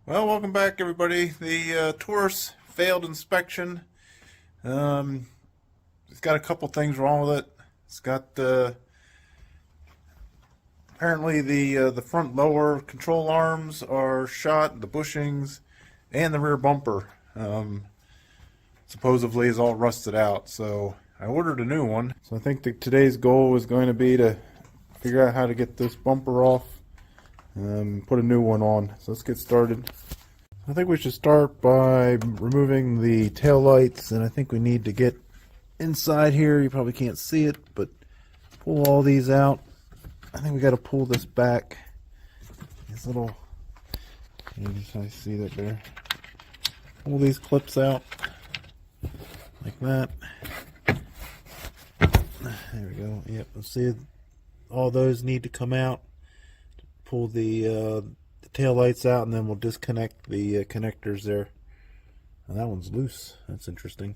Well, welcome back, everybody. The Taurus failed inspection. It's got a couple things wrong with it. It's got apparently the front lower control arms are shot, the bushings, and the rear bumper supposedly is all rusted out. So I ordered a new one. So I think that today's goal is going to be to figure out how to get this bumper off. Put a new one on. So let's get started. I think we should start by removing the tail lights, and I think we need to get inside here. You probably can't see it, but pull all these out. I think we got to pull this back. These little, you can see that there. Pull these clips out like that. There we go. Yep. Let's see. All those need to come out. Pull the tail lights out, and then we'll disconnect the connectors there. And that one's loose. That's interesting.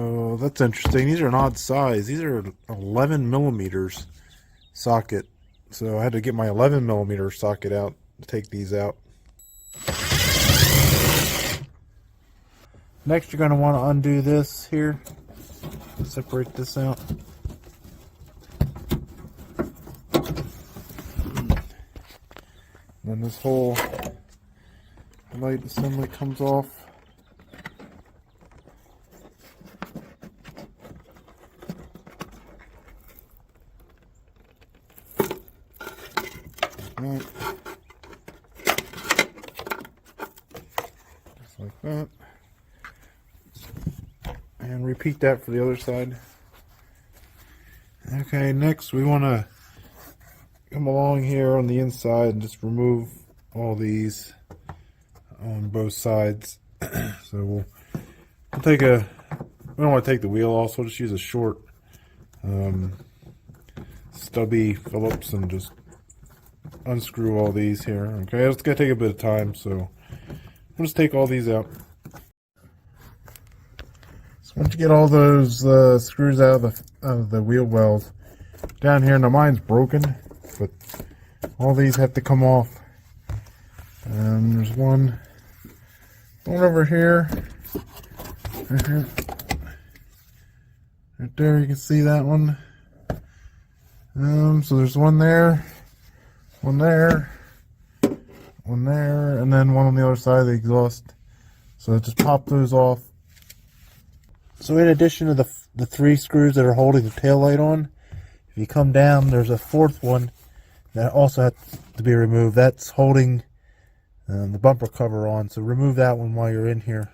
Oh, that's interesting. These are an odd size. These are 11 millimeters socket. So I had to get my 11 millimeter socket out to take these out. Next, you're going to want to undo this here. Separate this out. Then this whole light assembly comes off. Right. Just like that. And repeat that for the other side. Okay, next we want to come along here on the inside and just remove all these on both sides. So we'll take we don't want to take the wheel off, so we'll just use a short stubby Phillips and just unscrew all these here. Okay, it's gonna take a bit of time, so we'll just take all these out. So once you get all those screws out of the wheel wells down here, now mine's broken, but all these have to come off. And there's one over here. Right there, you can see that one. So there's one there, one there, one there, and then one on the other side of the exhaust. So just pop those off. So in addition to the 3 screws that are holding the tail light on, if you come down, there's a 4th one that also has to be removed. That's holding the bumper cover on, so remove that one while you're in here.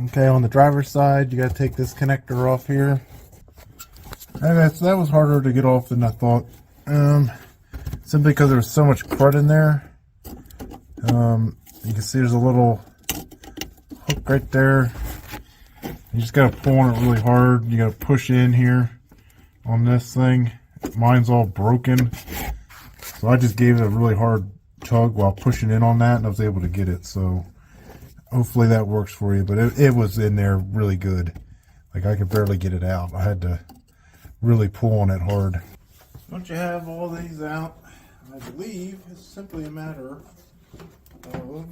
Okay, on the driver's side, you got to take this connector off here. Okay, so that was harder to get off than I thought. Simply because there was so much crud in there. You can see there's a little hook right there. You just got to pull on it really hard. You got to push in here on this thing. Mine's all broken. So I just gave it a really hard tug while pushing in on that, and I was able to get it. So hopefully that works for you. But it was in there really good. Like, I could barely get it out. I had to really pull on it hard. Once you have all these out, I believe it's simply a matter of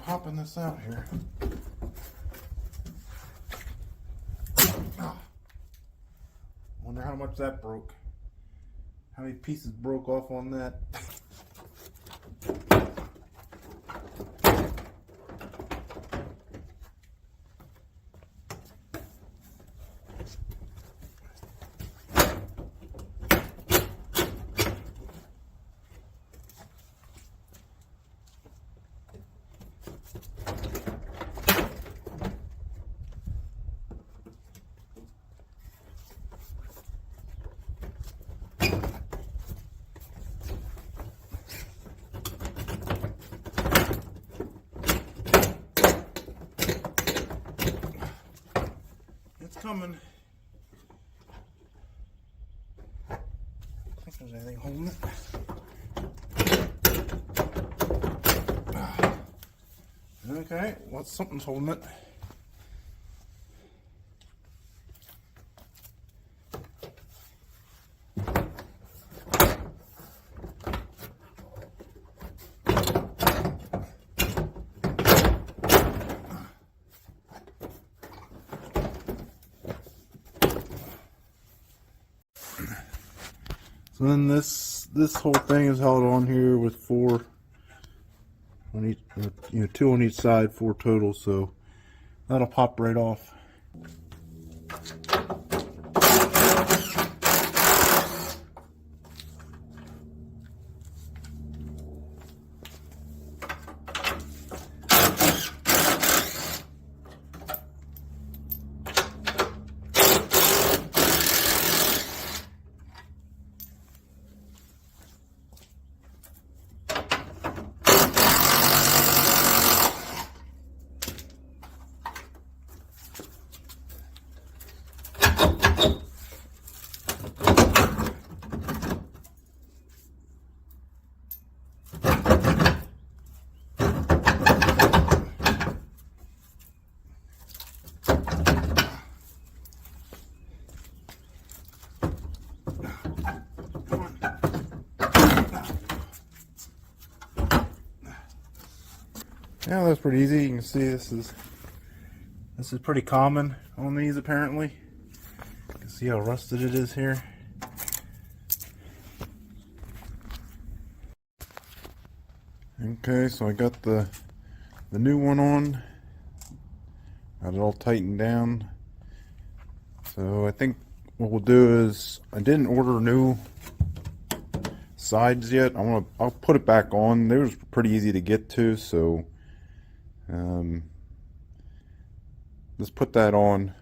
popping this out here. Wonder how much that broke. How many pieces broke off on that? Coming. I think there's anything holding it. Okay, well, something's holding it. So then this whole thing is held on here with 4 on each, 2 on each side, 4 total. So that'll pop right off. Yeah, that's pretty easy. You can see this is pretty common on these apparently. You can see how rusted it is here. Okay, so I got the new one on. Got it all tightened down. So I think what we'll do is, I didn't order new sides yet. I'll put it back on. They were pretty easy to get to, so let's put that on.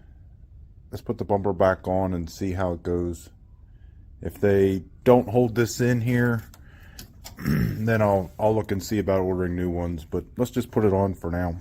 Let's put the bumper back on and see how it goes. If they don't hold this in here, then I'll look and see about ordering new ones, but let's just put it on for now.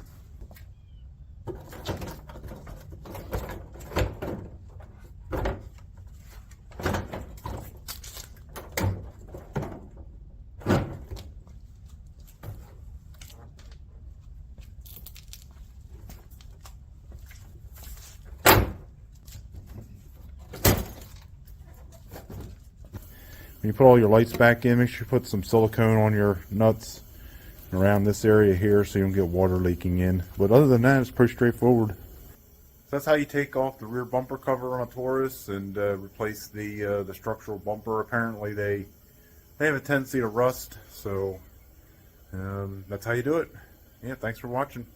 When you put all your lights back in, make sure you put some silicone on your nuts around this area here so you don't get water leaking in. But other than that, it's pretty straightforward. So that's how you take off the rear bumper cover on a Taurus and replace the structural bumper. Apparently they have a tendency to rust, so that's how you do it. Yeah, thanks for watching.